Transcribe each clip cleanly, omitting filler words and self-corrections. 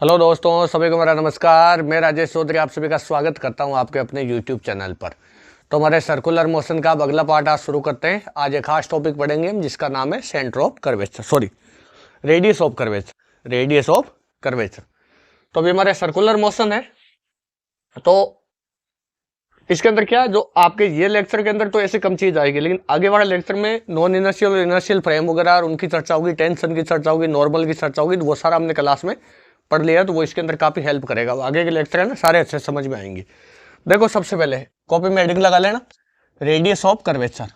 Hello दोस्तों, सभी को मेरा नमस्कार। मैं राजेश चौधरी आप सभी का स्वागत करता हूं आपके अपने यूट्यूब चैनल पर। तो हमारे सर्कुलर मोशन का अब अगला पार्ट आज शुरू करते हैं। आज एक खास टॉपिक पढ़ेंगे हम जिसका नाम है centre of curvature, radius of curvature. तो अभी हमारे सर्कुलर मोशन है, तो इसके अंदर क्या जो आपके ये लेक्चर के अंदर तो ऐसे कम चीज आएगी, लेकिन आगे वाले लेक्चर में नॉन इनर्शियल और इनर्शियल फ्रेम वगैरह और उनकी चर्चा होगी, टेंशन की चर्चा होगी, नॉर्मल की चर्चा होगी। तो वो सारा हमने क्लास में पढ़ लिया, तो वो इसके अंदर काफी हेल्प करेगा। आगे के लेक्चर है ना, सारे अच्छे समझ में आएंगे। देखो, सबसे पहले कॉपी में हेडिंग लगा लेना, रेडियस ऑफ कर्वेचर।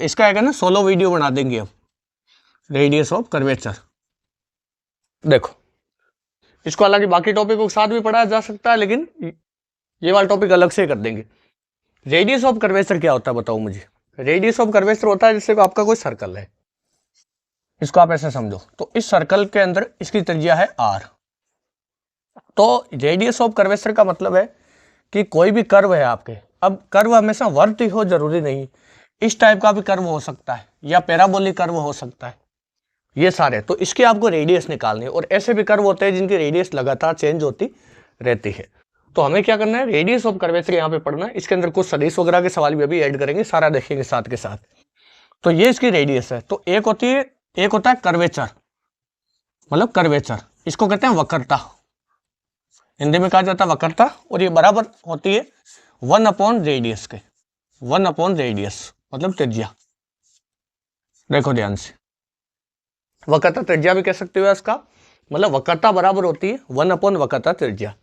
इसका है ना, सोलो वीडियो बना देंगे अब, रेडियस ऑफ कर्वेचर। देखो, इसको हालांकि बाकी टॉपिक के साथ भी पढ़ाया जा सकता है, लेकिन ये वाला टॉपिक अलग से कर देंगे। रेडियस ऑफ कर्वेचर क्या होता है बताओ मुझे। रेडियस ऑफ कर्वेचर होता है जैसे आपका कोई सर्कल है, इसको आप ऐसे समझो। तो इस सर्कल के अंदर इसकी त्रिज्या है r। तो रेडियस ऑफ कर्वेचर का मतलब है कि कोई भी कर्व है आपके, अब कर्व हमेशा वर्त ही हो जरूरी नहीं, इस टाइप का भी कर्व हो सकता है या पैराबोलिक कर्व हो सकता है, ये सारे। तो इसकी आपको रेडियस निकालनी है। और ऐसे भी कर्व होते हैं जिनकी रेडियस लगातार चेंज होती रहती है। तो हमें क्या करना है, रेडियस ऑफ कर्वेचर यहाँ पे पढ़ना है। इसके अंदर कुछ सदिश वगैरह के सवाल भी अभी ऐड करेंगे, सारा देखेंगे साथ के साथ। तो ये इसकी रेडियस है। तो एक होता है कर्वेचर, मतलब कर्वेचर, इसको कहते हैं वक्रता, हिंदी में कहा जाता है वक्रता। और ये बराबर होती है 1/रेडियस के, 1/रेडियस मतलब त्रिज्या। देखो ध्यान से, वक्रता त्रिज्या भी कह सकते हो इसका, मतलब वक्रता बराबर होती है 1/वक्रता त्रिज्या।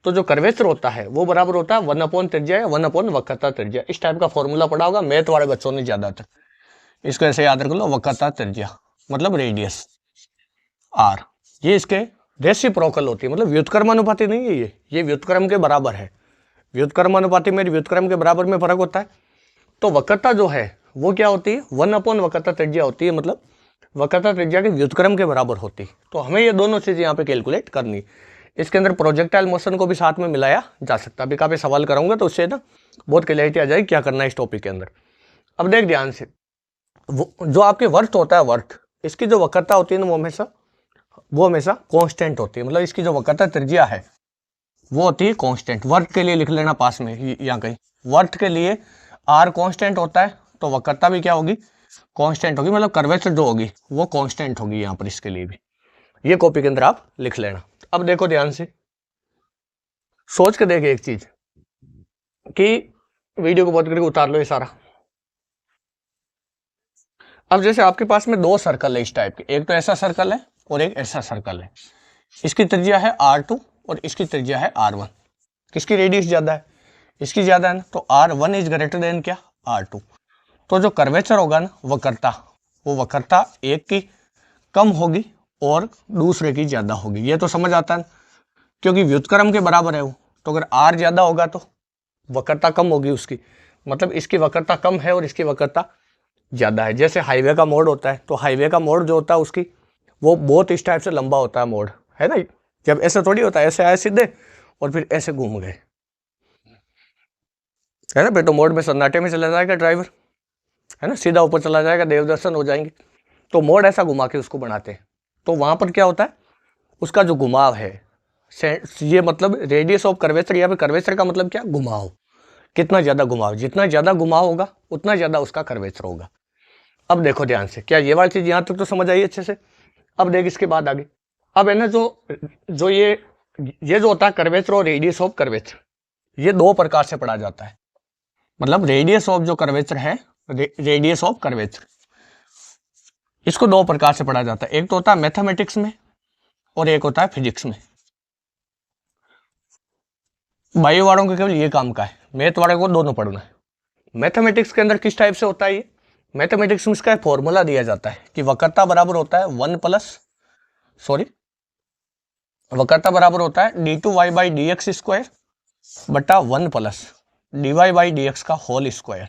तो जो कर्वेचर होता है वो बराबर होता है 1/त्रिज्या या 1/वक्रता त्रिज्या। इस टाइप का फॉर्मूला पढ़ा होगा मैथ वाले बच्चों ने ज्यादातर। इसको ऐसे याद रख लो, वक्रता त्रिज्या मतलब रेडियस r। ये इसके रेसिप्रोकल होती है, मतलब व्युत्क्रमानुपाती नहीं है, ये व्युत्क्रम के बराबर है। व्युत्क्रमानुपाती में व्युत्क्रम के बराबर में फर्क होता है। तो वक्रता जो है वो क्या होती है, 1/वक्रता त्रिज्या होती है, मतलब वक्रता त्रिज्या के व्युत्क्रम के बराबर होती है। तो हमें ये दोनों चीजें यहाँ पे कैलकुलेट करनी। इसके अंदर प्रोजेक्टाइल मोशन को भी साथ में मिलाया जा सकता है। अभी काफी सवाल कराऊंगा तो उससे ना बहुत क्लैरिटी आ जाएगी क्या करना है इस टॉपिक के अंदर। अब देख ध्यान से, जो आपके वर्त होता है, वर्त, इसकी जो वक्रता होती है ना वो हमेशा कांस्टेंट होती है। मतलब इसकी जो वक्रता त्रिज्या है वो होती है कांस्टेंट। वर्त के लिए लिख लेना पास में यहाँ कहीं, वर्त के लिए r कांस्टेंट होता है, तो वक्रता भी क्या होगी, कांस्टेंट होगी। मतलब कर्वेचर जो होगी वो कांस्टेंट होगी यहाँ पर, इसके लिए भी। ये कॉपी के अंदर आप लिख लेना। अब देखो ध्यान से, सोच के देखे एक चीज कि वीडियो को बहुत करके उतार लो ये सारा। अब जैसे आपके पास में दो सर्कल है इस टाइप के, एक तो ऐसा सर्कल है और एक ऐसा सर्कल है। इसकी त्रिज्या है r2 और इसकी त्रिज्या है r1। किसकी रेडियस ज्यादा है, इसकी ज्यादा है ना, तो r1 इज ग्रेटर देन क्या, r2। तो जो कर्वेचर होगा ना वक्रता, वो वक्रता एक की कम होगी और दूसरे की ज्यादा होगी। ये तो समझ आता है, क्योंकि व्युत्क्रम के बराबर है वो। तो अगर r ज्यादा होगा तो वक्रता कम होगी उसकी, मतलब इसकी वक्रता कम है और इसकी वक्रता ज्यादा है। जैसे हाईवे का मोड़ होता है, तो हाईवे का मोड़ जो होता है उसकी वो बहुत इस टाइप से लंबा होता है मोड़, है ना। जब ऐसे थोड़ी होता है, ऐसे आए सीधे और फिर ऐसे घूम गए, है ना। फिर तो मोड़ में सन्नाटे में चला जाएगा ड्राइवर, है ना, सीधा ऊपर चला जाएगा, देव दर्शन हो जाएंगे। तो मोड़ ऐसा घुमा के उसको बनाते हैं। तो वहां पर क्या होता है, उसका जो घुमाव है, ये मतलब रेडियस ऑफ कर्वेचर, या फिर कर्वेचर का मतलब क्या, घुमाव। कितना ज्यादा घुमाव, जितना ज्यादा घुमाव होगा उतना ज्यादा उसका कर्वेचर होगा। अब देखो ध्यान से, क्या ये वाली चीज यहां तक तो समझ आई अच्छे से। अब देख इसके बाद आगे, अब है ना जो ये जो होता है कर्वेचर और रेडियस ऑफ कर्वेचर, ये दो प्रकार से पढ़ा जाता है। मतलब रेडियस ऑफ जो कर्वेचर है, रेडियस ऑफ कर्वेचर, इसको दो प्रकार से पढ़ा जाता है। एक तो होता है मैथमेटिक्स में और एक होता है फिजिक्स में। बायो वालों को केवल ये काम का है, मैथ वालों को दोनों पढ़ना है। मैथमेटिक्स के अंदर किस टाइप से होता है ये, मैथमेटिक्स में इसका फॉर्मूला दिया जाता है कि वक्रता बराबर होता है वक्रता बराबर होता है d2y/dx² बटा 1 + dy/dx का होल स्क्वायर,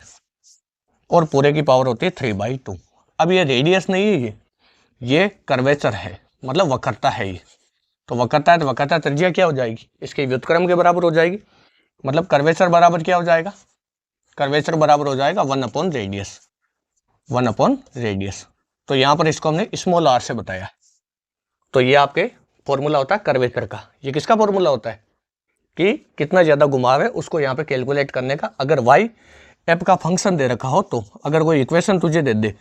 और पूरे की पावर होती है 3/2। अब ये रेडियस नहीं है, ये कर्वेचर है, मतलब वक्रता है ये। तो वक्रता है तो वक्रता त्रिज्या क्या हो जाएगी, इसके व्युत्क्रम के बराबर हो जाएगी। मतलब कर्वेचर बराबर क्या हो जाएगा, कर्वेचर बराबर हो जाएगा 1/रेडियस, 1/रेडियस। तो यहां पर इसको हमने स्मॉल r से बताया। तो ये आपके फॉर्मूला होता है कर्वेचर का। ये किसका फॉर्मूला होता है कि कितना ज्यादा घुमाव है उसको यहाँ पे कैलकुलेट करने का। अगर वाई एफ का फंक्शन दे रखा हो, तो अगर कोई इक्वेशन तुझे दे दे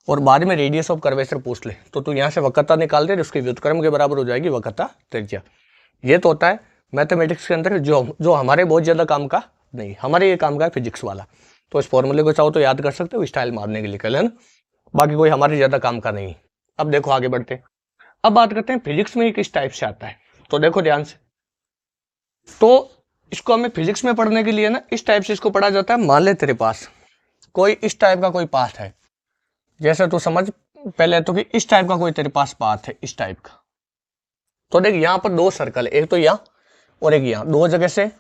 और बाद में रेडियस ऑफ कर्वेचर पूछ ले, तो तू यहाँ से वक्रता निकाल दे, उसकी व्युत्क्रम के बराबर हो जाएगी वक्रता त्रिज्या। ये तो होता है मैथमेटिक्स के अंदर जो हमारे बहुत ज्यादा काम का नहीं, हमारे ये काम का है फिजिक्स वाला। तो इस फॉर्मूले को चाहो तो याद कर सकते हो स्टाइल मारने के लिए, कल है ना, बाकी कोई हमारे ज्यादा काम का नहीं। अब देखो आगे बढ़ते, अब बात करते हैं फिजिक्स में किस टाइप से आता है। तो देखो ध्यान से, तो इसको हमें फिजिक्स में पढ़ने के लिए ना इस टाइप से इसको पढ़ा जाता है। मान ले तेरे पास कोई इस टाइप का कोई पाथ है, जैसे तू समझ पहले तो कि इस टाइप का कोई तेरे पास पाथ है, इस टाइप का। तो देख यहाँ पर दो सर्कल है, एक तो यहाँ और एक यहाँ, दो जगह से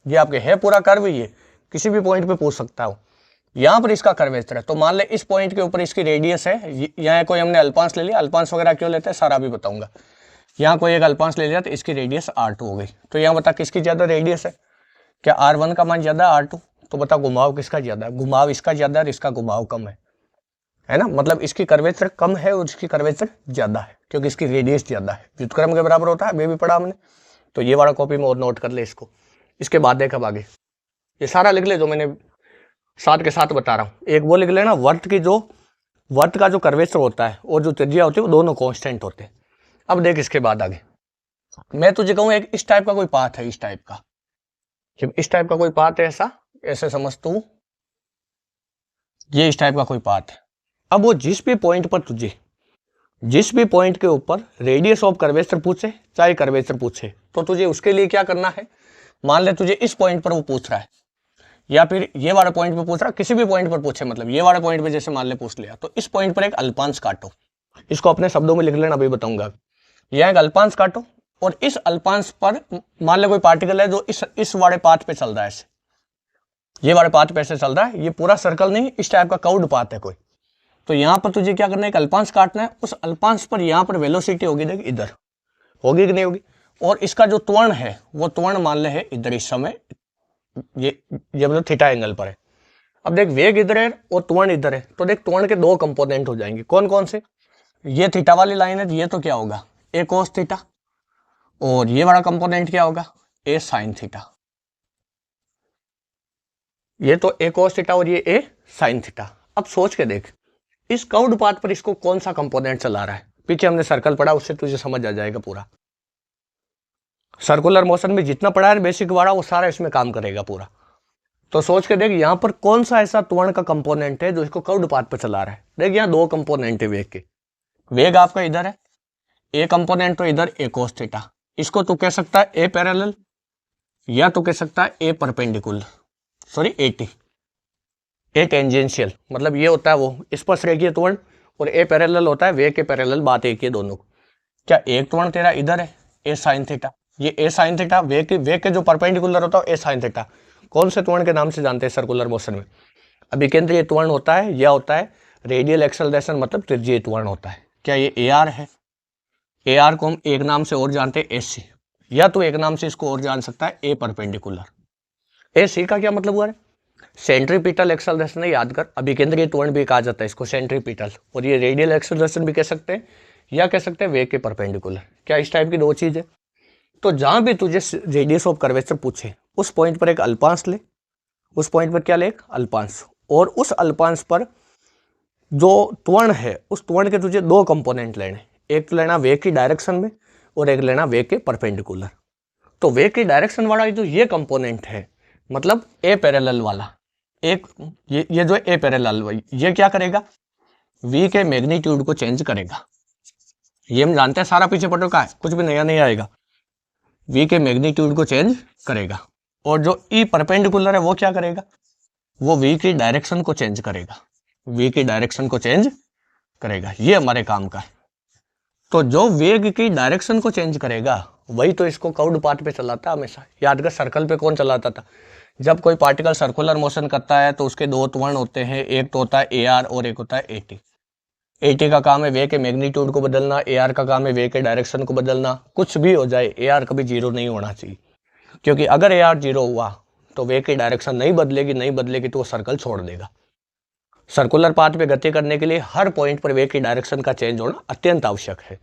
ये आपके है पूरा कर्व, ये किसी भी पॉइंट पे पूछ सकता हो। यहाँ पर इसका कर्वेचर है, तो मान ले इस पॉइंट के ऊपर इसकी रेडियस है, यहाँ कोई हमने अल्पांश ले लिया, अल्पांश वगैरह क्यों लेते हैं सारा भी बताऊंगा। यहाँ कोई एक अल्पांश ले लिया तो इसकी रेडियस r2 हो गई। तो यहाँ बता किसकी ज्यादा रेडियस है, क्या r1 का मान ज्यादा है r2? तो बता घुमाव किसका ज्यादा है, घुमाव इसका ज्यादा है और इसका घुमाव कम है ना, मतलब इसकी कर्वेचर कम है और इसकी कर्वेचर ज्यादा है क्योंकि इसकी रेडियस ज्यादा है, व्युत्क्रम के बराबर होता है, वे भी पढ़ा हमने। तो ये वाला कॉपी में और नोट कर ले इसको। इसके बाद देख अब आगे ये सारा लिख ले जो मैंने साथ के साथ बता रहा हूँ। एक वो लिख लेना, वर्त का जो कर्वेचर होता है और जो त्रिज्या होती है वो दोनों कांस्टेंट होते हैं। अब देख इसके बाद आगे मैं तुझे कहूँ एक इस टाइप का कोई पाथ है, इस टाइप का, इस टाइप का कोई पाथ है, ऐसा ऐसे समझ तू, ये इस टाइप का कोई पाथ है। अब वो जिस भी पॉइंट पर तुझे जिस भी पॉइंट के ऊपर रेडियस ऑफ कर्वेचर पूछे, चाहे कर्वेचर पूछे, तो तुझे उसके लिए क्या करना है। मान ले तुझे इस पॉइंट पर वो पूछ रहा है या फिर ये वाला पॉइंट पे पूछ रहा है, किसी भी पॉइंट पर पूछे, मतलब ये वाला पॉइंट पे जैसे मान ले पूछ लिया, तो इस पॉइंट पर एक अल्पांश काटो। इसको अपने शब्दों में लिख लेना, अभी बताऊंगा। यह एक अल्पांश काटो और इस अल्पांश पर मान ले कोई पार्टिकल है जो इस वाले पाथ पे चल रहा है, ऐसे ये वाले पाथ पे ऐसे चल रहा है, ये पूरा सर्कल नहीं, इस टाइप का कर्व्ड पाथ है कोई। तो यहाँ पर तुझे क्या करना है, एक अल्पांश काटना है। उस अल्पांश पर यहाँ पर वेलोसिटी होगी, देख इधर होगी कि नहीं होगी, और इसका जो त्वरण है वो त्वरण मान ले है इधर, इस समय ये मतलब थीटा एंगल पर है। अब देख वेग इधर है और त्वरण इधर है, तो देख त्वरण के दो कंपोनेंट हो जाएंगे, कौन कौन से। ये थीटा वाली लाइन है, ये तो क्या होगा ए कोस थीटा, और ये वाला कंपोनेंट क्या होगा ए साइन थीटा। ये तो ए कोस थीटा और ये ए साइन थीटा। अब सोच के देख इस कर्व्ड पाथ पर इसको कौन सा कंपोनेंट चला रहा है। पीछे हमने सर्कल पढ़ा, उससे तुझे समझ आ जाएगा पूरा। सर्कुलर मोशन में जितना पढ़ा है बेसिक वाला वो सारा इसमें काम करेगा पूरा। तो सोच के देख यहाँ पर कौन सा ऐसा त्वरण का कंपोनेंट है जो इसको कर्व्ड पाथ पर चला रहा है। देख यहाँ दो कंपोनेंट है वेग के, वेग आपका इधर है, ए कंपोनेंट तो इधर ए कोस थीटा, इसको तू कह सकता है ए पैरेलल या तू कह सकता है ए परपेंडिकुलर, सॉरी ए टेंजेंशियल, मतलब ये होता है वो स्पर्श रेखीय त्वरण, और ए पैरेलल होता है वेग के पैरेलल, बात एक है दोनों। क्या एक त्वरण तेरा इधर है ए साइन थीटा, ये ए साइन थीटा वेग के जो परपेंडिकुलर होता है ए साइन थीटा, कौन से त्वरण के नाम से जानते हैं सर्कुलर मोशन में, अभिकेंद्रीय त्वरण होता है या होता है रेडियल एक्सेलरेशन, मतलब त्रिज्यीय त्वरण होता है। क्या ये ए आर है, ए आर को हम एक नाम से और जानते हैं एस सी, या तो एक नाम से इसको और जान सकता है ए परपेंडिकुलर। ए सी का क्या मतलब हुआ है, सेंट्रीपिटल एक्सेलरेशन है, याद कर, अभिकेंद्रीय त्वरण भी कहा जाता है इसको सेंट्रीपिटल, और ये रेडियल एक्सेलरेशन भी कह सकते हैं या कह सकते हैं वेग के परपेंडिकुलर। क्या इस टाइप की दो चीज है। तो जहां भी तुझे रेडियस ऑफ कर्वेचर पूछे उस पॉइंट पर एक अल्पांश ले, उस पॉइंट पर क्या ले एक अल्पांश, और उस अल्पांश पर जो त्वरण है उस त्वरण के तुझे दो कंपोनेंट लेने, एक तो लेना वेग की डायरेक्शन में और एक लेना वेग के परपेंडिकुलर। तो वेग की डायरेक्शन वाला जो ये कंपोनेंट है, मतलब ए पैरेलल वाला, एक ये जो ए पैरेलल, ये क्या करेगा, वी के मैग्नीट्यूड को चेंज करेगा। ये हम जानते हैं, सारा पीछे पटो का है, कुछ भी नया नहीं आएगा, वी के मैग्नीट्यूड को चेंज करेगा। और जो ई परपेंडिकुलर है वो क्या करेगा, वो वी की डायरेक्शन को चेंज करेगा, वी की डायरेक्शन को चेंज करेगा, ये हमारे काम का है। तो जो वेग की डायरेक्शन को चेंज करेगा वही तो इसको कर्व्ड पाथ पे चलाता है हमेशा। याद कर सर्कल पे कौन चलाता था, जब कोई पार्टिकल सर्कुलर मोशन करता है तो उसके दो त्वरण होते हैं, एक तो होता है ए आर और एक होता है ए टी। ए टी का काम है वेग के मैग्नीट्यूड को बदलना, ए आर का काम है वेग के डायरेक्शन को बदलना। कुछ भी हो जाए ए आर कभी जीरो नहीं होना चाहिए, क्योंकि अगर ए आर जीरो हुआ तो वेग की डायरेक्शन नहीं बदलेगी तो वो सर्कल छोड़ देगा। सर्कुलर पाथ पे गति करने के लिए हर पॉइंट पर वेग की डायरेक्शन का चेंज होना अत्यंत आवश्यक है।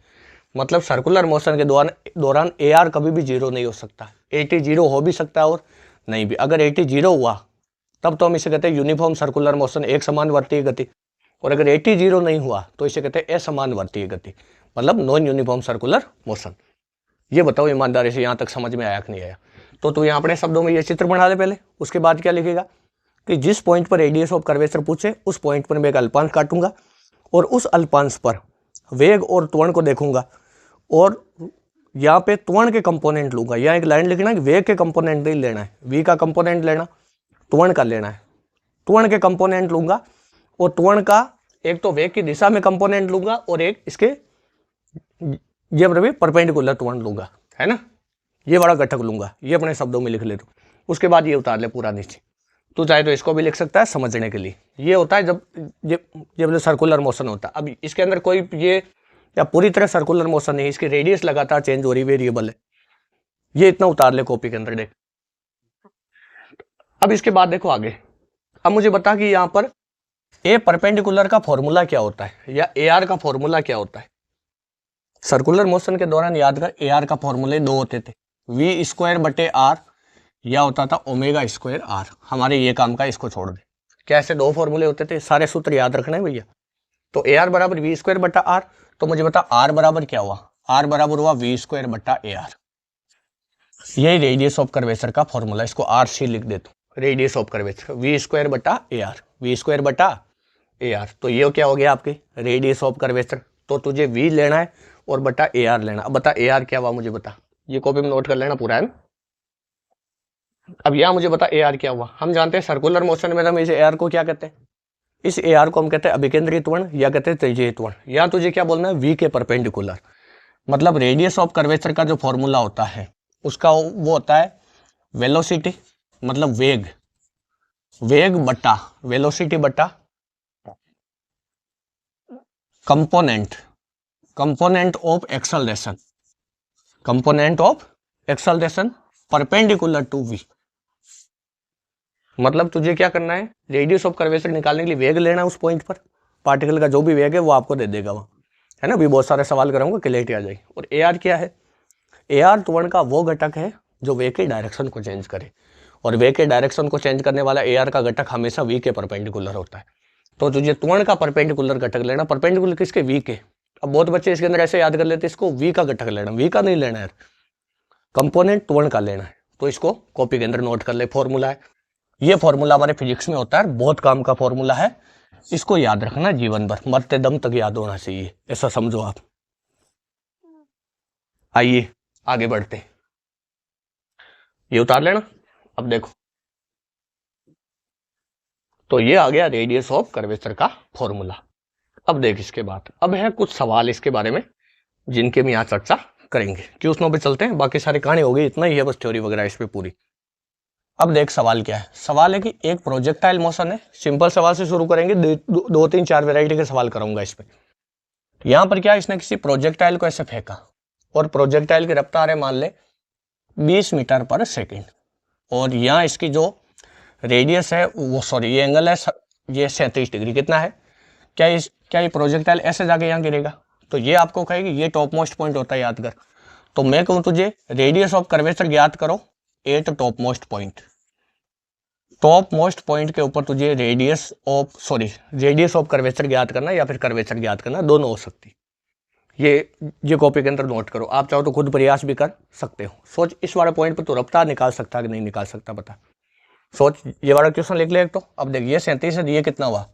मतलब सर्कुलर मोशन के दौरान AR कभी भी जीरो नहीं हो सकता। AT जीरो हो भी सकता है और नहीं भी। अगर AT जीरो हुआ तब तो हम इसे कहते हैं यूनिफॉर्म सर्कुलर मोशन, एक समान वर्तीय गति। और अगर AT जीरो नहीं हुआ तो इसे कहते हैं असमान वर्तीय गति, मतलब नॉन यूनिफॉर्म सर्कुलर मोशन। ये बताओ ईमानदारी से यहाँ तक समझ में आया कि नहीं आया? तो तू यहाँ अपने शब्दों में ये चित्र बना ले पहले, उसके बाद क्या लिखेगा कि जिस पॉइंट पर रेडियस ऑफ कर्वेचर पूछे उस पॉइंट पर मैं एक अल्पांश काटूंगा और उस अल्पांश पर वेग और त्वरण को देखूंगा और यहाँ पे त्वरण के कंपोनेंट लूंगा। यहाँ एक लाइन लिखना है, वेग के कंपोनेंट नहीं लेना है, v का कंपोनेंट लेना, त्वरण का लेना है। त्वरण के कंपोनेंट लूंगा और त्वरण का एक तो वेग की दिशा में कंपोनेंट लूंगा और एक इसके ये मतलब परपेंडिकुलर त्वरण लूंगा, है ना। ये बड़ा घटक लूंगा, ये अपने शब्दों में लिख ले तो। उसके बाद ये उतार ले पूरा नीचे। तो चाहे तो इसको भी लिख सकता है समझने के लिए। ये होता है जब मतलब सर्कुलर मोशन होता है। अब इसके अंदर कोई ये या पूरी तरह सर्कुलर मोशन नहीं, इसकी रेडियस लगातार चेंज हो रही, वेरिएबल है। ये इतना उतार ले कॉपी के अंदर, देख। अब इसके बाद देखो आगे। अब मुझे बता कि यहाँ पर ए परपेंडिकुलर का फॉर्मूला क्या होता है या AR का फॉर्मूला क्या होता है। सर्कुलर मोशन के दौरान याद कर AR का फॉर्मूले दो होते थे, v²/r या होता था ω²r। हमारे ये काम का इसको छोड़ दे। कैसे दो फॉर्मूले होते थे, सारे सूत्र याद रखना है भैया। तो AR बराबर v²/r। तो मुझे बता R बराबर क्या हुआ, R बराबर हुआ v²/AR। यही रेडियस ऑफ कर्वेचर का फॉर्मूला, इसको RC लिख दे। तो radius of curvature v²/AR, v²/AR। तो ये क्या हो गया आपकी रेडियस ऑफ कर्वेचर। तो तुझे v लेना है और बटा AR लेना। अब बता AR क्या हुआ मुझे बता, ये कॉपी में नोट कर लेना पूरा, है ना। अब यहाँ मुझे बता AR क्या हुआ। हम जानते हैं सर्कुलर मोशन में हम इस AR को क्या कहते हैं, इस AR को हम कहते हैं अभिकेंद्रीय त्वरण या कहते हैं त्रिज्यीय त्वरण। यहाँ तुझे क्या बोलना है, v के परपेंडिकुलर। मतलब रेडियस ऑफ कर्वेचर का जो फॉर्मूला होता है उसका वो होता है वेलोसिटी, मतलब वेग, वेग बटा वेलोसिटी बटा component of acceleration, component of acceleration perpendicular to v। मतलब तुझे क्या करना है, रेडियस ऑफ कर्वेचर निकालने के लिए वेग लेना है उस पॉइंट पर। पार्टिकल का जो भी वेग है वो आपको दे देगा वहाँ, है ना। भी बहुत सारे सवाल कराऊंगा, क्लियरिटी आ जाएगी। और AR क्या है, AR त्वरण का वो घटक है जो वेग के डायरेक्शन को चेंज करे, और वेग के डायरेक्शन को चेंज करने वाला AR का घटक हमेशा v के परपेंडिकुलर होता है। तो तुझे त्वरण का परपेंडिकुलर घटक लेना, परपेंडिकुलर किसके, v के। अब बहुत बच्चे इसके अंदर ऐसे याद कर लेते, इसको v का घटक लेना, v का नहीं लेना है, कंपोनेंट त्वरण का लेना है। तो इसको कॉपी के अंदर नोट कर ले, फॉर्मूला है ये। फॉर्मूला हमारे फिजिक्स में होता है, बहुत काम का फॉर्मूला है, इसको याद रखना जीवन भर, मरते दम तक याद होना चाहिए, ऐसा समझो आप। आइए आगे बढ़ते, ये उतार लेना। अब देखो, तो ये आ गया रेडियस ऑफ कर्वेचर का फॉर्मूला। अब देख इसके बाद अब है कुछ सवाल इसके बारे में जिनके हम यहाँ चर्चा करेंगे। क्वेश्चनों पे चलते हैं, बाकी सारी कहानी हो गई, इतना ही है बस थ्योरी वगैरह इस पे पूरी। अब देख सवाल क्या है। सवाल है कि एक प्रोजेक्टाइल मोशन है। सिंपल सवाल से शुरू करेंगे, दो तीन चार वैरायटी के सवाल कराऊंगा इस पे। यहाँ पर क्या, इसने किसी प्रोजेक्टाइल को ऐसे फेंका और प्रोजेक्टाइल की रफ्तार है मान ले 20 मीटर पर सेकेंड, और यहाँ इसकी जो रेडियस है वो, सॉरी ये एंगल है, ये 37 डिग्री। कितना है, क्या ये प्रोजेक्टाइल ऐसे जाके यहाँ गिरेगा। तो ये आपको कहेगी ये टॉप मोस्ट पॉइंट होता है, याद कर। तो मैं कहूँ तुझे रेडियस ऑफ कर्वेचर ज्ञात करो eight top most point. Top most point के ऊपर तुझे रेडियस ऑफ कर्वेचर ज्ञात करना या फिर कर्वेचर ज्ञात करना, दोनों हो सकती। ये कॉपी के अंदर नोट करो, आप चाहो तो खुद प्रयास भी कर सकते हो। सोच इस वाले पॉइंट पर तो रफ्तार निकाल सकता है कि नहीं निकाल सकता, बता। सोच ये वाला क्वेश्चन लिख ले एक तो। अब देख ये 37 है, ये कितना हुआ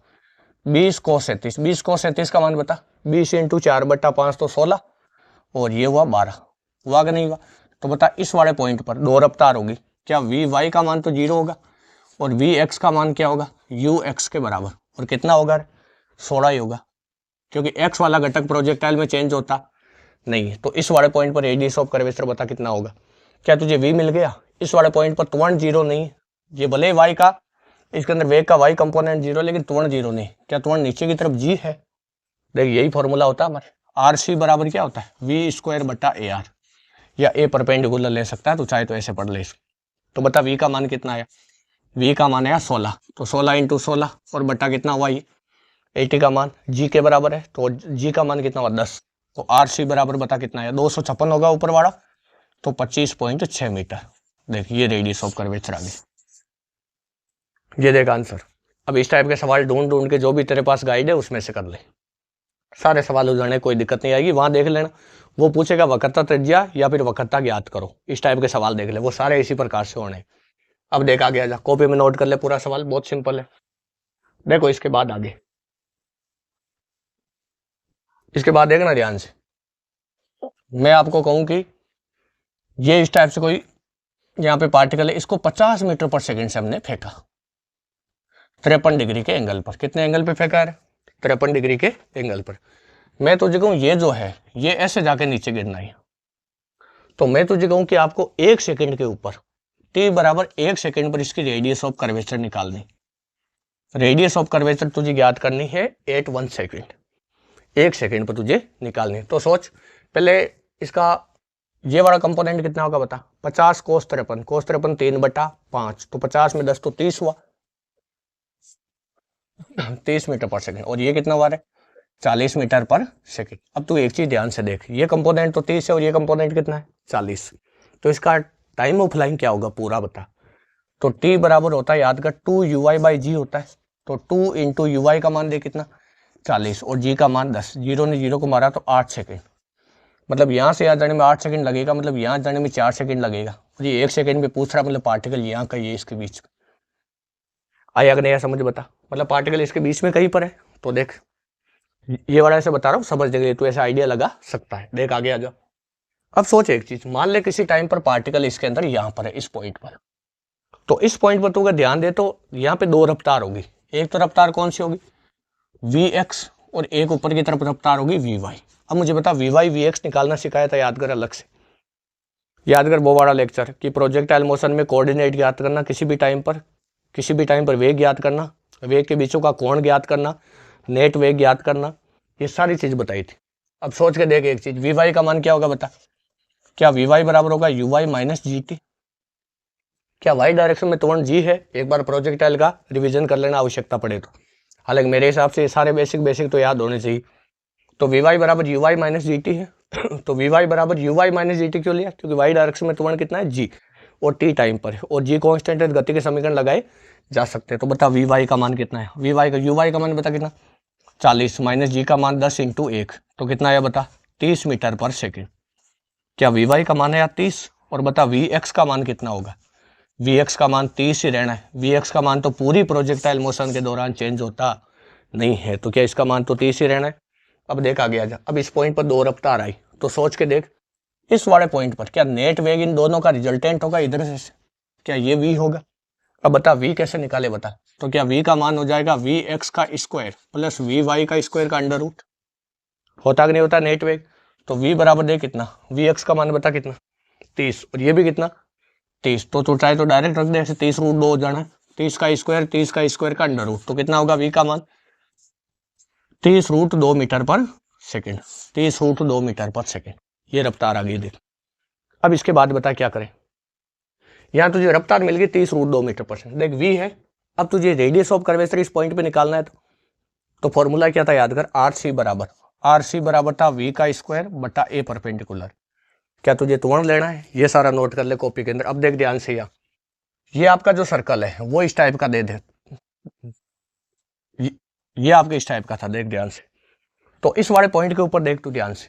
20 cos 37। 20 cos 37 का मान बता, 20 × 4/5 तो 16, और ये हुआ 12। हुआ कि नहीं हुआ। तो बता इस वाले पॉइंट पर दो रफ्तार होगी, क्या Vy का मान तो 0 होगा और Vx का मान क्या होगा Ux के बराबर, और कितना होगा 16 ही होगा, क्योंकि x वाला घटक प्रोजेक्टाइल में चेंज होता नहीं है। तो इस वाले पॉइंट पर रेडियस ऑफ कर्वेचर बता कितना होगा। क्या तुझे v मिल गया। इस वाले पॉइंट पर त्वरण 0 नहीं है, ये भले y का, इसके अंदर वेग का y कंपोनेंट 0, लेकिन त्वरण 0 नहीं। क्या त्वरण नीचे की तरफ g है। देख यही फॉर्मूला होता है हमारे। RC बराबर क्या होता है v²/AR, या a परपेंडिकुलर ले सकता है, तो चाहे तो ऐसे पढ़ ले। तो बता v का मान कितना आया, v का मान आया 16, तो 16 × 16 और बटा कितना हुआ ये 80 का मान g के बराबर है, तो g का मान कितना हुआ 10। तो आर सी बराबर बता कितना है, 256 होगा ऊपर वाला, तो 25.6 मीटर। देख ये रेडियस ऑफ कर्वेचर आ गई। ये देख आंसर। अब इस टाइप के सवाल ढूंढ ढूंढ के जो भी तेरे पास गाइड है उसमें से कर ले, सारे सवाल हो जाने, कोई दिक्कत नहीं आएगी। वहां देख लेना, वो पूछेगा वक्रता त्रिज्या या फिर वक्रता ज्ञात करो, इस टाइप के सवाल देख ले, वो सारे इसी प्रकार से होने। अब देख आगे आजा, कॉपी में नोट कर ले पूरा सवाल, बहुत सिंपल है। देखो इसके बाद आगे, इसके बाद देखना ध्यान से, मैं आपको कहूं कि ये इस टाइप से कोई यहाँ पे पार्टिकल है, इसको 50 मीटर पर सेकंड से हमने फेंका 53 डिग्री के एंगल पर। कितने एंगल पे फेंका है? 53 डिग्री के एंगल पर। मैं तुझे कहूं ये जो है ये ऐसे जाके नीचे गिरना है, तो मैं तुझे कहूं कि आपको 1 सेकंड के ऊपर t बराबर 1 सेकंड पर इसकी रेडियस ऑफ कर्वेचर निकालनी। रेडियस ऑफ कर्वेचर तुझे ज्ञात करनी है 1 सेकंड, 1 सेकंड पर तुझे निकालनी। तो सोच पहले इसका ये वाला कंपोनेंट कितना होगा बता, 50 कोस 53, कोस 53 3/5, तो 50 में 10 तो 30 हुआ, 30 मीटर पर सेकंड। और ये कितना हुआ है? 40 मीटर पर सेकंड। अब तू एक चीज ध्यान से देख, ये कंपोनेंट तो 30 है और ये कंपोनेंट कितना है? 40। तो इसका टाइम ऑफ फ्लाइंग क्या होगा पूरा बता। तो t बराबर होता है, याद कर, 2uy/g होता है। तो 2 इंटू ui का मान दे कितना? 40 और g का मान 10। जीरो ने जीरो को मारा तो 8 सेकंड, मतलब यहाँ से यहाँ जाने में 8 सेकंड लगेगा, मतलब यहाँ जाने में 4 सेकंड लगेगा। और ये 1 सेकंड में पूछ रहा, मतलब पार्टिकल यहाँ का ये इसके बीच में आया कि नहीं समझ बता, मतलब पार्टिकल इसके बीच में कहीं पर है। तो देख ये वाला ऐसे बता रहा हूँ, समझ देगा तू, ऐसा आइडिया लगा सकता है। देख आगे आ जाओ। अब सोच एक चीज, मान ले किसी टाइम पर पार्टिकल इसके अंदर यहाँ पर है, इस पॉइंट पर। तो इस पॉइंट पर तू अगर ध्यान दे तो यहाँ पे 2 रफ्तार होगी। एक तो रफ्तार कौन सी होगी? Vx, और एक ऊपर की तरफ रफ्तार होगी Vy। अब मुझे बता Vy Vx निकालना सिखाया था, याद कर अलग से, याद कर वो वाला लेक्चर कि प्रोजेक्टाइल मोशन में कोऑर्डिनेट ज्ञात करना, किसी भी टाइम पर वेग ज्ञात करना, वेग के बीचों का कोण ज्ञात करना, नेट वेग ज्ञात करना, ये सारी चीज बताई थी। अब सोच के देख एक चीज, Vy का मान क्या होगा बता। क्या Vy बराबर होगा uy माइनस gt? क्या y डायरेक्शन में त्वरण g है? एक बार प्रोजेक्टाइल का रिवीजन कर लेना आवश्यकता पड़े तो, हालांकि मेरे हिसाब से सारे बेसिक तो याद होने चाहिए। तो Vy बराबर uy माइनस gt है। तो Vy बराबर uy माइनस gt क्यों लिया? क्योंकि y डायरेक्शन में त्वरण कितना है? g, और t टाइम पर है, और g कांस्टेंट है, गति के समीकरण लगाए जा सकते हैं। तो बता Vy का मान कितना है? uy का मान बता कितना? 40 माइनस g का मान 10 इंटू 1, तो कितना आया बता? 30 मीटर पर सेकेंड। क्या Vy का मान है 30? और बता Vx का मान कितना होगा? Vx का मान 30 ही रहना है। Vx का मान तो पूरी प्रोजेक्टाइल मोशन के दौरान चेंज होता नहीं है, तो क्या इसका मान तो 30 ही रहना है। अब देख आगे आ जा। अब इस पॉइंट पर 2 रफ्तार आई, तो सोच के देख इस वाले पॉइंट पर क्या नेट वेग इन दोनों का रिजल्टेंट होगा इधर से? क्या ये v होगा? अब बता v कैसे निकाले बता। तो क्या v का मान हो जाएगा Vx का स्क्वायर प्लस Vy का स्क्वायर का अंडर रूट, होता कि नहीं होता नेट वेग। तो v बराबर दे कितना? Vx का मान बता कितना? 30, और ये भी कितना? 30। तो तू चाहे तो डायरेक्ट रख दे ऐसे, 30 रूट 2 हो जाना, 30 का स्क्वायर का अंडर रूट, तो कितना होगा v का मान? 30 रूट 2 मीटर पर सेकेंड, 30 रूट 2 मीटर पर सेकेंड। ये रफ्तार आ गई देख। अब इसके बाद बता क्या करें। यहाँ तुझे रफ्तार मिल गई 30 रूट 2 मीटर पर सेकेंड, देख v है। अब तुझे रेडियस ऑफ कर्वेचर इस पॉइंट पे निकालना है, तो फॉर्मूला क्या था याद कर, आर सी बराबर था v का स्क्वायर बटा a परपेंडिकुलर। क्या तुझे त्वरण लेना है? ये सारा नोट कर ले कॉपी के अंदर। अब देख ध्यान से, ये आपका जो सर्कल है वो इस टाइप का दे दे, ये आपके इस टाइप का था, देख ध्यान से। तो इस वाले पॉइंट के ऊपर देख तू ध्यान से,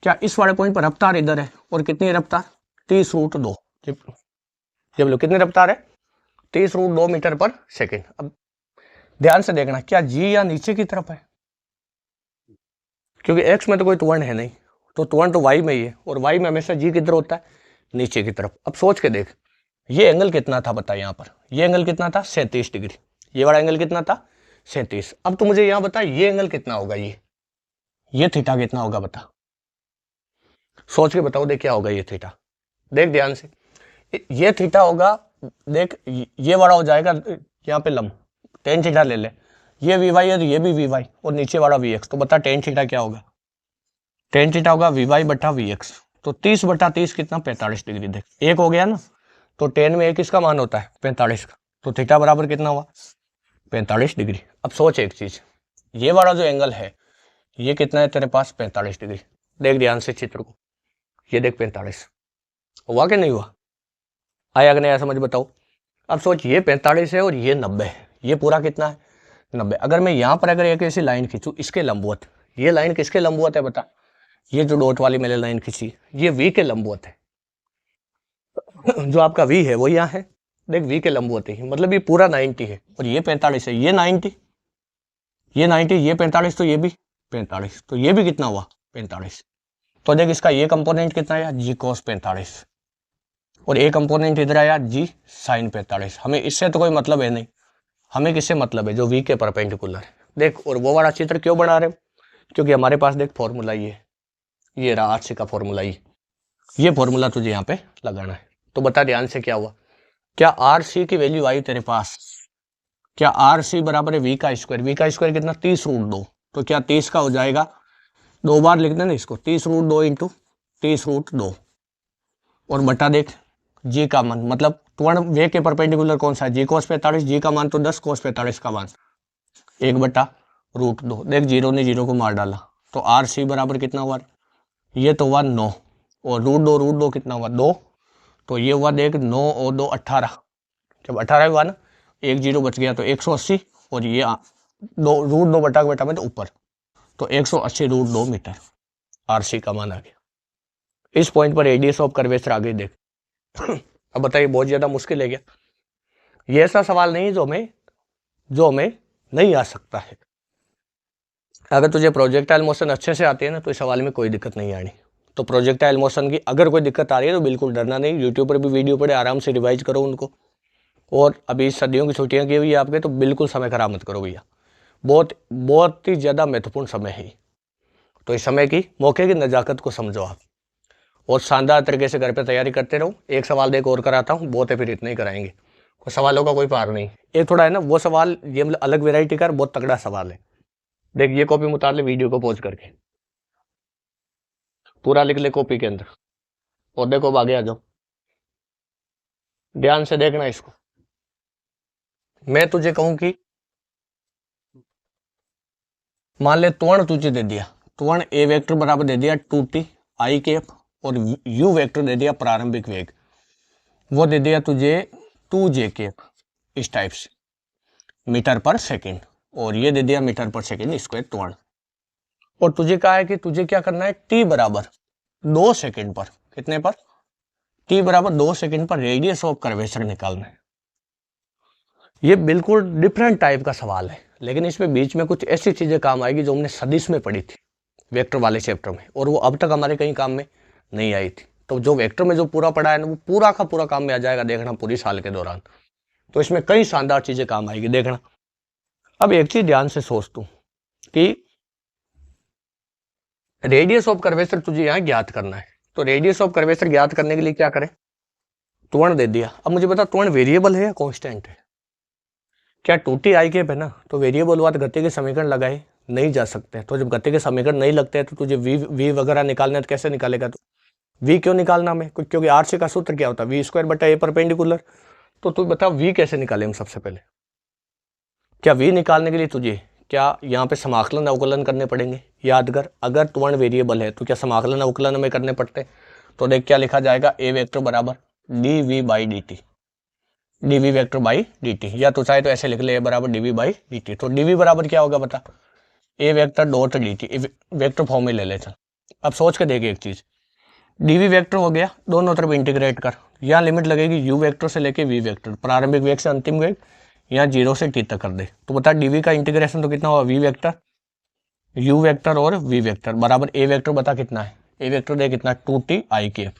क्या इस वाले पॉइंट पर रफ्तार इधर है, और कितनी रफ्तार? 30 रूट 2। जब लो कितनी रफ्तार है? 30 रूट 2 मीटर पर सेकेंड। अब ध्यान से देखना, क्या जी या नीचे की तरफ है? क्योंकि एक्स में तो कोई त्वरण है नहीं, तो त्वरण तो वाई में ही है, और वाई में हमेशा जी किधर होता है? नीचे की तरफ। अब सोच के देख, ये एंगल कितना था बता यहाँ पर? ये एंगल कितना था? 37 डिग्री। ये वाला एंगल कितना था? 37। अब तो मुझे यहाँ बता, ये एंगल कितना होगा? ये थीटा कितना होगा बता, सोच के बताओ। देख क्या होगा ये थीटा, देख ध्यान से, ये थीटा होगा। देख ये वाला हो जाएगा यहाँ पे लंब, टेन थीटा ले ले, ये वी वाई है तो ये भी वी वाई, और नीचे वाला वी एक्स। तो बता टेन थीटा क्या होगा? टेन थीटा होगा वी वाई बटा वी एक्स। तो 30 बटा 30 कितना? 45 डिग्री। देख एक हो गया ना, तो 10 में एक इसका मान होता है 45 का, तो थीटा बराबर कितना हुआ? 45 डिग्री। अब सोच एक चीज, ये वाला जो एंगल है ये कितना है तेरे पास? 45 डिग्री। देख ध्यान से चित्र को, ये देख 45, हुआ कि नहीं हुआ? आया कि नहीं आया समझ बताओ? अब सोच, ये 45 है और ये 90 है, ये पूरा कितना है? 90। अगर मैं यहाँ पर अगर एक ऐसी लाइन खींचूं इसके लंबवत, ये लाइन किसके लंबवत है बता? ये जो डॉट वाली मैंने लाइन खींची ये V के लंबवत है। जो आपका V है वो यहाँ है, देख V के लंबवत है, मतलब ये पूरा 90 है और ये 45 है, ये 90, ये 90, ये 45, तो ये भी 45, तो ये भी कितना हुआ? 45। तो देख इसका ये कंपोनेंट कितना आया? G cos 45, और एक कंपोनेंट इधर आया G sin 45। हमें इससे तो कोई मतलब है नहीं, हमें किससे मतलब है? जो V के परपेंडिकुलर है। देख, और वो वाला चित्र क्यों बना रहे? क्योंकि हमारे पास देख फॉर्मूला ये रहा RC का फॉर्मूला, ये फॉर्मूला तुझे यहाँ पे लगाना है। तो बता ध्यान से क्या हुआ, क्या RC की वैल्यू आई तेरे पास? क्या RC बराबर है V का स्क्वायर? V का स्क्वायर कितना? 30√2। तो क्या 30 का हो जाएगा, 2 बार लिख देना इसको, 30√2 इंटू 30√2, और बटा देख G का मान, मतलब त्वरण वे के परपेंडिकुलर कौन सा है? G cos 45, G का मान तो 10 cos 45 का मान 1/√2। देख जीरो ने जीरो को मार डाला, तो RC बराबर कितना हुआ? ये तो हुआ 9, और √2 कितना हुआ? 2, तो ये हुआ देख 9 और 2 18, जब 18 हुआ ना, एक जीरो बच गया तो 180, और ये √2 बटा बटा में तो ऊपर, तो 180√2 मीटर RC का मान आ गया। इस पॉइंट पर रेडियस ऑफ कर्वेचर आगे देख। अब बताइए, बहुत ज्यादा मुश्किल है क्या? ये ऐसा सवाल नहीं जो हमें नहीं आ सकता है। अगर तुझे प्रोजेक्टाइल मोशन अच्छे से आती है ना तो इस सवाल में कोई दिक्कत नहीं आनी। तो प्रोजेक्टाइल मोशन की अगर कोई दिक्कत आ रही है तो बिल्कुल डरना नहीं, यूट्यूब पर भी वीडियो पड़े, आराम से रिवाइज करो उनको। और अभी सर्दियों की छुट्टियां की हुई है आपके, तो बिल्कुल समय खराब मत करो भैया, बहुत ही ज़्यादा महत्वपूर्ण समय है। तो इस समय की मौके की नज़ाकत को समझो आप, और शानदार तरीके से घर पे तैयारी करते रहो। एक सवाल देख और कराता हूँ, बहुत है, फिर इतना ही कराएंगे, कोई सवालों का कोई पार नहीं। एक थोड़ा है ना वो सवाल, ये मतलब अलग वेराइटी का बहुत तगड़ा सवाल है। देख ये कॉपी उतार ले, वीडियो को पॉज करके पूरा लिख ले कॉपी के अंदर, और देखो अब आगे आ जाओ, ध्यान से देखना इसको। मैं तुझे कहूं कि मान ले त्वरण तुझे दे दिया, त्वरण A वेक्टर बराबर दे दिया 2t I कैप, और U वेक्टर दे दिया प्रारंभिक वेग, वो दे दिया तुझे 2j कैप इस टाइप से मीटर पर सेकेंड, और ये दे दिया मीटर पर सेकेंड स्क्वायर त्वरण। और तुझे कहा है कि तुझे क्या करना है, t बराबर 2 सेकेंड पर, कितने पर? t बराबर 2 सेकेंड पर रेडियस ऑफ कर्वेचर निकालना है। ये बिल्कुल डिफरेंट टाइप का सवाल है, लेकिन इसमें बीच में कुछ ऐसी चीजें काम आएगी जो हमने सदिश में पढ़ी थी वेक्टर वाले चैप्टर में, और वो अब तक हमारे कहीं काम में नहीं आई थी। तो जो वेक्टर में जो पूरा पढ़ा है ना, वो पूरा का पूरा काम में आ जाएगा, देखना पूरी साल के दौरान। तो इसमें कई शानदार चीजें काम आएगी, देखना। अब एक चीज ध्यान से सोच तू कि रेडियस ऑफ कर्वेचर तुझे यहाँ ज्ञात करना है। तो रेडियस ऑफ कर्वेचर ज्ञात करने के लिए क्या करें, त्वरण दे दिया। अब मुझे बता, त्वरण वेरिएबल है या कांस्टेंट है? क्या 2t I कैप है ना, तो वेरिएबल हुआ तो गति के समीकरण लगाए नहीं जा सकते। तो जब गति के समीकरण नहीं लगते हैं तो तुझे v वगैरह निकालना है, तो कैसे निकालेगा? तो v क्यों निकालना हमें? क्योंकि RC का सूत्र क्या होता है, v² / a परपेंडिकुलर। तो तू बता v कैसे निकाले हम सबसे पहले? क्या v निकालने के लिए तुझे क्या यहाँ पे समाकलन अवकलन करने पड़ेंगे? याद कर, अगर त्वरण वेरिएबल है तो क्या समाकलन अवकलन हमें करने पड़ते हैं? तो देख क्या लिखा जाएगा, a वेक्टर बराबर dv/dt, dv vector by dt, या तो चाहे तो ऐसे लिख ले a बराबर dv/dt। तो dv बराबर क्या होगा बता, a vector dot dt, vector form में ले ले। चल अब सोच के देख एक चीज, dv वेक्टर हो गया, दोनों तरफ इंटीग्रेट कर, यहाँ लिमिट लगेगी u वेक्टर से लेके v वेक्टर, प्रारंभिक वेग से अंतिम वेग, यहाँ 0 से t तक कर दे। तो बता dv का इंटीग्रेशन तो कितना होगा, v वेक्टर, u वेक्टर और v वेक्टर बराबर a वेक्टर, बता कितना है, a वेक्टर दे कितना, 2t I cap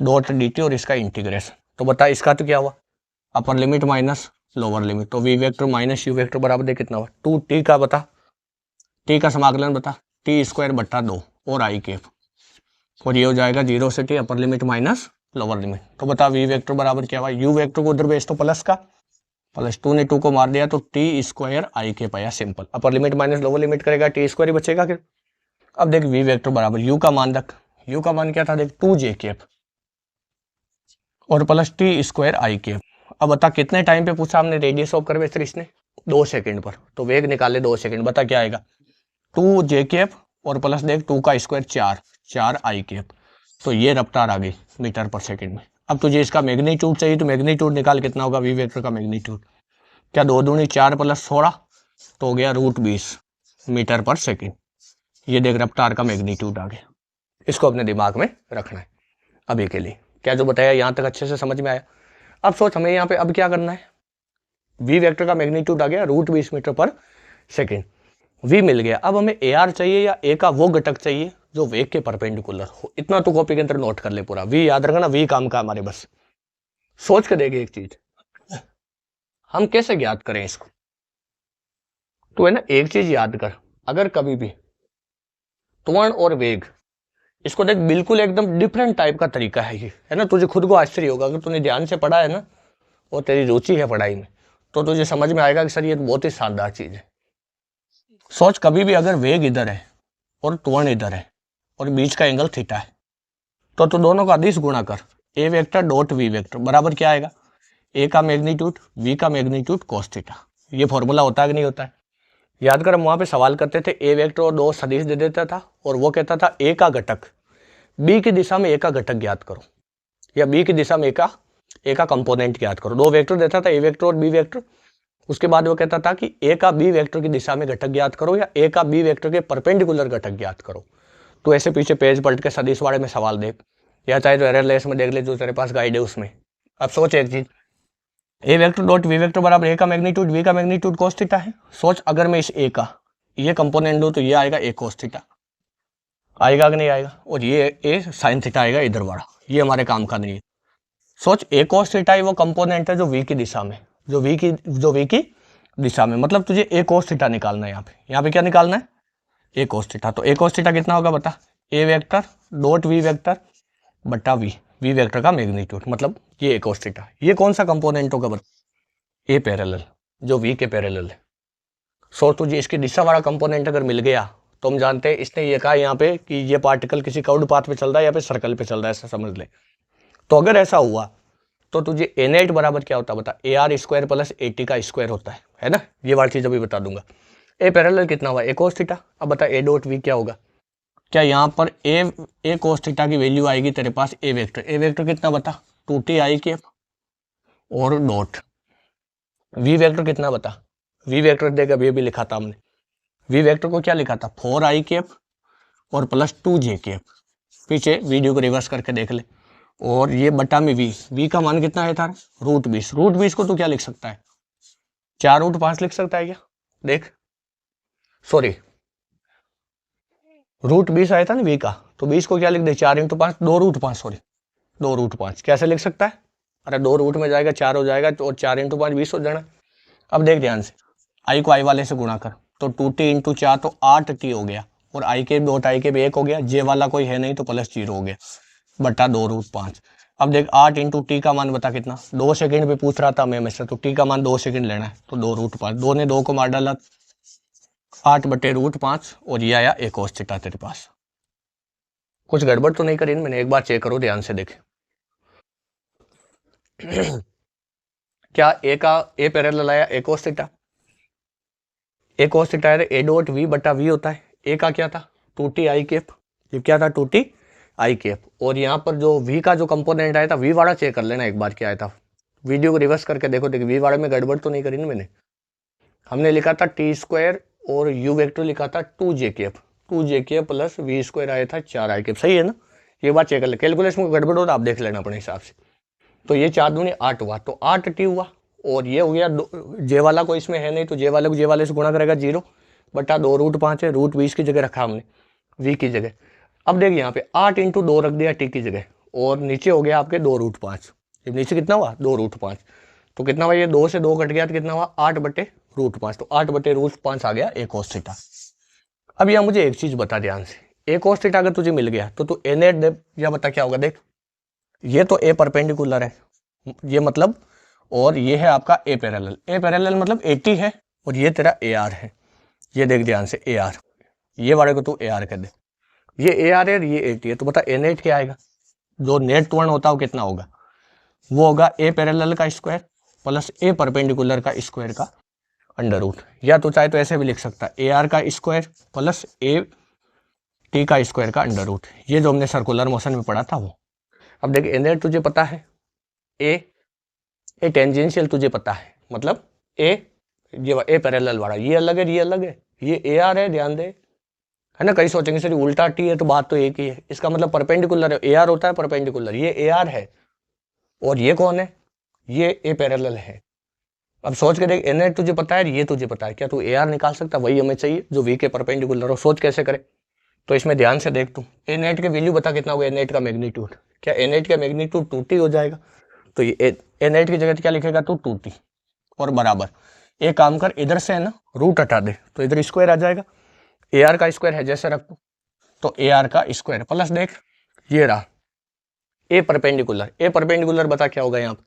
dot dt, और इसका इंटीग्रेशन। तो बता इसका तो क्या हुआ, upper limit minus lower limit, तो v vector minus u vector बराबर दे कितना हुआ, 2t का बता, t का समाकलन बता, t²/2 और I कैप, और ये हो जाएगा 0 से t, upper limit minus lower limit. तो बता v वेक्टर बराबर क्या हुआ, u वेक्टर को उधर भेज तो प्लस का, प्लस 2 ने 2 को मार दिया तो t² I कैप आया simple, upper limit minus lower limit करेगा t² ही बचेगा फिर। अब देख v वेक्टर बराबर u का मान रख, u का मान क्या था देख, 2j कैप और प्लस t² I कैप। अब बता कितने टाइम पे पूछा हमने रेडियस ऑफ कर्वेचर, इसने 2 सेकंड पर, तो वेग निकाले 2 सेकंड, बता क्या आएगा, 2j कैप और प्लस देख 2 का स्क्वायर 4, 4 आई कैप। तो ये रफ्तार आ गई मीटर पर सेकंड में। अब तुझे इसका मैग्नीट्यूड चाहिए तो मैग्नीट्यूड निकाल, कितना होगा वी वेक्टर का मैग्नीट्यूड, क्या 2 दूनी 4 प्लस 16 तो हो गया √20 मीटर पर सेकंड। ये देख रफ्तार का मैग्नीट्यूड आ गया। इसको अपने दिमाग में रखना है अभी के लिए। क्या जो बताया यहाँ तक अच्छे से समझ में आया? अब सोच हमें यहाँ पे अब क्या करना है, वी वेक्टर का मैग्नीट्यूड आ गया √20 मीटर पर सेकंड, वी मिल गया। अब हमें ए आर चाहिए या ए का वो घटक चाहिए जो वेग के परपेंडिकुलर हो। इतना तो कॉपी के अंदर नोट कर ले पूरा, वी याद रखना, वी काम का हमारे बस। सोच कर देंगे एक चीज, हम कैसे ज्ञात करें इसको, तो है ना एक चीज याद कर, अगर कभी भी त्वरण और वेग, इसको देख बिल्कुल एकदम डिफरेंट टाइप का तरीका है ये, है ना। तुझे खुद को आश्चर्य होगा, अगर तूने ध्यान से पढ़ा है ना और तेरी रुचि है पढ़ाई में, तो तुझे समझ में आएगा कि सर ये बहुत ही शानदार चीज है। सोच कभी भी अगर वेग इधर है और त्वरण इधर है और बीच का एंगल थीटा है, तो दोनों का अदिश गुणा कर, ए वेक्टर डॉट वी वेक्टर बराबर क्या आएगा, ए का मैग्नीट्यूड वी का मैग्नीट्यूड कॉस थीटा। ये फॉर्मूला होता है कि नहीं होता है? याद कर हम वहां पे सवाल करते थे, ए वेक्टर और 2 सदिश दे देता था और वो कहता था ए का घटक बी की दिशा में ए का घटक ज्ञात करो, या बी की दिशा में ए का कंपोनेंट ज्ञात करो। 2 वेक्टर देता था, ए वेक्टर और बी वेक्टर। उसके बाद वो कहता था कि ए का बी वेक्टर की दिशा में घटक ज्ञात करो या ए का बी वेक्टर के परपेंडिकुलर घटक ज्ञात करो। तो ऐसे पीछे पेज पलट के सदिश वाले में सवाल देख, या चाहे तो एरर लेस में देख ले जो तेरे पास गाइड है उसमें। अब सोच एक चीज, ए वेक्टर डॉट वी वेक्टर बराबर ए का मैग्नीट्यूड वी का मैग्नीट्यूड cos थीटा है। सोच अगर मैं इस ए का ये कंपोनेंट दूं तो ये आएगा ए cos थीटा, आएगा कि नहीं आएगा, और ये ए sin थीटा आएगा इधर वाला, ये हमारे काम का नहीं है। सोच ए cos थीटा ही वो कंपोनेंट है जो वी की दिशा में, जो वी की दिशा में, मतलब तुझे ए cos थीटा निकालना है। यहाँ पे क्या निकालना है, ए cos थीटा। तो ए cos थीटा कितना होगा बता, ए वेक्टर डॉट वी वेक्टर बटा वी वेक्टर का मैग्नीट्यूड, मतलब ये ए cos थीटा। ये कौन सा कंपोनेंट होगा बता, ए पैरेलल, जो वी के पैरेलल है। सो तुझे इसकी दिशा वाला कंपोनेंट अगर मिल गया तो हम जानते हैं इसने ये कहा यहाँ पे कि ये पार्टिकल किसी कर्व्ड पाथ पे चल रहा है या फिर सर्कल पे चल रहा है, ऐसा समझ ले। तो अगर ऐसा हुआ तो तुझे ए नेट बराबर क्या होता है बता, A R square plus A T का स्क्वायर होता है ना। ये वाली चीज अभी बता दूंगा। ए पैरेलल कितना हुआ, ए cos थीटा। अब बता ए डॉट वी क्या होगा, क्या यहाँ पर ए cos थीटा की वैल्यू आएगी तेरे पास ए वेक्टर कितना बता 2t आई कैप, और डॉट वी वेक्टर कितना बता, वी वेक्टर देख अभी भी लिखा था हमने, वी वेक्टर को क्या लिखा था 4i कैप और प्लस 2j कैप। पीछे वीडियो को रिवर्स करके देख ले। और ये बटा में वी का मान कितना है तारा, √20 को तू क्या लिख सकता है, 4√5 लिख सकता है क्या, देख सॉरी √20 आया था ना वी का, तो 20 को क्या लिख दे 4 × 5 2√5, सॉरी 2√5 कैसे लिख सकता है, अरे 2 रूट में जाएगा 4 हो जाएगा, तो 4 × 5 20 हो जाना। अब देख ध्यान से, आई को आई वाले से गुणा कर, तो 2t × 4 तो 8t हो गया, और आई के डॉट आई के भी 1 हो गया, जे वाला कोई है नहीं तो प्लस 0 हो गया बटा 2√5। अब देख 8 × t का मान बता कितना, 2 सेकंड पे पूछ रहा था मैं से, तो t का मान 2 सेकंड लेना है, तो 2√5, 2 ने 2 को मार डाला 8/√5, और ये आया ए cos थीटा तेरे पास। कुछ गड़बड़ तो नहीं करी मैंने, एक बार चेक करो ध्यान से देखे। क्या ए पैरेलल आया ए cos थीटा, ए cos थीटा है ए डॉट वी बटा वी होता है, ए का क्या था 2t आई कैप, ये क्या था 2t आई कैप, और यहाँ पर जो वी का जो कंपोनेंट आया था, वी वाला चेक कर लेना एक बार क्या आया था, वीडियो को रिवर्स करके देखो, देखिए वी वाले में गड़बड़ तो नहीं करी ना मैंने। हमने लिखा था t² और u वेक्टर लिखा था 2j कैप प्लस v² आया था 4i कैप, सही है ना। ये बात चेक कर ले, कैलकुलेशन में गड़बड़ हो तो आप देख लेना अपने हिसाब से। तो ये 4 दूनी 8 हुआ, तो 8t हुआ, और ये हो गया जे वाला को इसमें है नहीं, तो जे वाले से गुणा करेगा 0 बटा 2√5 है, √20 की जगह रखा हमने v की जगह। अब देख यहाँ पे 8 × 2 रख दिया t की जगह, और नीचे हो गया आपके 2√5, नीचे कितना हुआ 2√5, तो कितना हुआ, ये 2 से 2 कट गया तो कितना हुआ 8/√5, तो 8/√5 आ गया ए cos थीटा। अब यहाँ मुझे एक चीज बता ध्यान से, ए cos थीटा अगर तुझे मिल गया तो तू ए नेट दे, या बता क्या होगा, देख ये तो ए परपेंडिकुलर है, ये मतलब, और ये है आपका ए पैरेलल मतलब 80 है, और ये तेरा ए आर है। ये देख ध्यान से ए आर, ये वाले को तू ए आर कर दे, ये ए आर है ये 80 है, तो बता ए नेट क्या आएगा, जो नेट त्वरण होता है वो कितना होगा, वो होगा ए पैरेलल का स्क्वायर प्लस ए परपेंडिकुलर का स्क्वायर का अंडर रूट, या तो चाहे तो ऐसे भी लिख सकता है ए आर का स्क्वायर प्लस ए टी का स्क्वायर का अंडर रूट, ये जो हमने सर्कुलर मोशन में पढ़ा था वो। अब देख ए नेट तुझे पता है, ए टेंजेंशियल तुझे पता है, मतलब ए पैरेलल वाला, ये अलग है ये अलग है, ये ए आर है, ध्यान दे, है ना। कई सोचेंगे सर उल्टा टी है तो बात तो एक ही है, इसका मतलब परपेंडिकुलर है, ए आर होता है परपेंडिकुलर, ये ए आर है और ये कौन है, ये ए पैरेलल है। अब सोच के देख, ए नेट तुझे पता है, ये तुझे पता है, क्या तू ए आर निकाल सकता? वही हमें चाहिए जो वी के परपेंडिकुलर हो। सोच कैसे करे, तो इसमें ध्यान से देख तू, ए नेट के वैल्यू बता कितना होगा, ए नेट का मैग्नीट्यूड, क्या ए नेट का मैग्नीट्यूड 2t हो जाएगा? तो ये ए नेट की जगह क्या लिखेगा तू, 2t, और बराबर एक काम कर, इधर से है ना रूट हटा दे तो इधर स्क्वायर आ जाएगा, ए आर का स्क्वायर है जैसे रख, तो ए आर का स्क्वायर प्लस देख ये रहा ए परपेंडिकुलर बता क्या होगा यहाँ पे,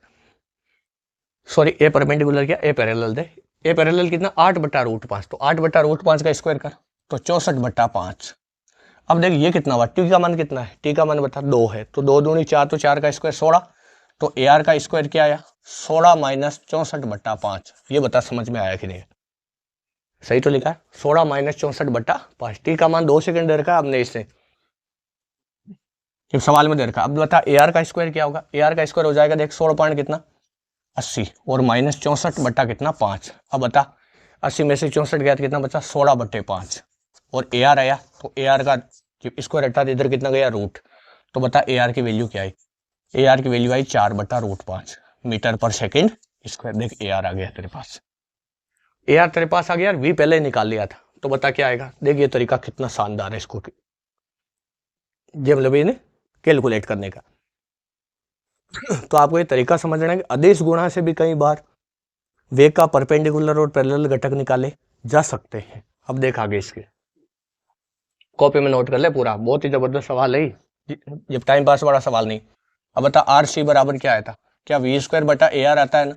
सॉरी ए परपेंडिकुलर क्या, ए पैरेलल दे, ए पैरेलल कितना 8/√5, तो 8/√5 का स्क्वायर कर तो 64/5। अब देख ये कितना हुआ, टी का मान कितना है, टी का मान बता 2 है, तो 2 दूनी 4, तो 4 का स्क्वायर 16, तो ए आर का स्क्वायर क्या आया 16 माइनस 64/5। ये बता समझ में आया कि नहीं, सही तो लिखा है 16 माइनस 64/5। टी का मान 2 सेकंड दे रखा है हमने इससे, जब सवाल में दे रखा। अब बता ए आर का स्क्वायर क्या होगा, ए आर का स्क्वायर हो जाएगा देख 16 पॉइंट कितना 80 और माइनस 64 कितना 5। अब बता 80 में से 64 गया तो कितना बचा 16/5, और ए आर आया तो ए आर का स्क्वायर हटा तो इधर कितना गया रूट, तो बता ए आर की वैल्यू क्या आई, ए आर की वैल्यू आई 4/√5 मीटर पर सेकेंड स्क्वायर। देख ए आर आ गया तेरे पास, ए आर तेरे पास आ गया, वी पहले निकाल लिया था, तो बता क्या आएगा। देख ये तरीका कितना शानदार है इसको, ये मतलब ये कैलकुलेट करने का। तो आपको ये तरीका समझना है कि अदिश गुणा से भी कई बार वेग का परपेंडिकुलर और पैरेलल घटक निकाले जा सकते हैं। अब देख आगे इसके, कॉपी में नोट कर ले पूरा, बहुत ही जबरदस्त सवाल है, जब टाइम पास वाला सवाल नहीं। अब बता आर सी बराबर क्या आया था, क्या वी स्क्वायर बटा ए आर आता है ना,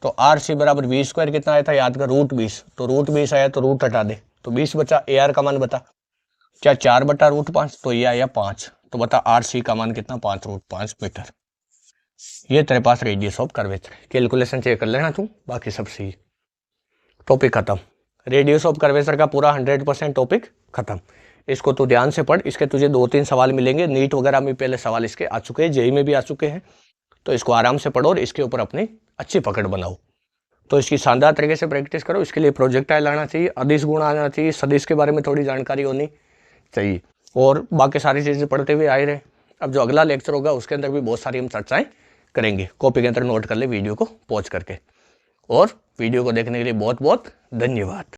तो आर सी बराबर वी स्क्वायर कितना आया था याद कर, √20, तो √20 आया तो रूट हटा दे तो 20 बचा। ए आर का मान बता, क्या 4/√5, तो ये आया 5, तो बता आर सी का मान कितना 5/5 मीटर। ये तेरे पास radius of curvature, calculation check कर लेना तू, बाकी सब सही। टॉपिक खत्म, रेडियस ऑफ कर्वेचर का पूरा 100% टॉपिक खत्म। इसको तू ध्यान से पढ़, इसके तुझे 2-3 सवाल मिलेंगे, नीट वगैरह में पहले सवाल इसके आ चुके हैं, जेई में भी आ चुके हैं, तो इसको आराम से पढ़ो और इसके ऊपर अपनी अच्छी पकड़ बनाओ। तो इसकी शानदार तरीके से प्रैक्टिस करो, इसके लिए प्रोजेक्टाइल आना चाहिए, अदिश गुण आना चाहिए, सदिश के बारे में थोड़ी जानकारी होनी चाहिए, और बाकी सारी चीज़ें पढ़ते हुए आए रहे। अब जो अगला लेक्चर होगा उसके अंदर भी बहुत सारी हम चर्चाएं करेंगे, कॉपी के अंदर नोट कर ले वीडियो को पॉज करके, और वीडियो को देखने के लिए बहुत बहुत धन्यवाद।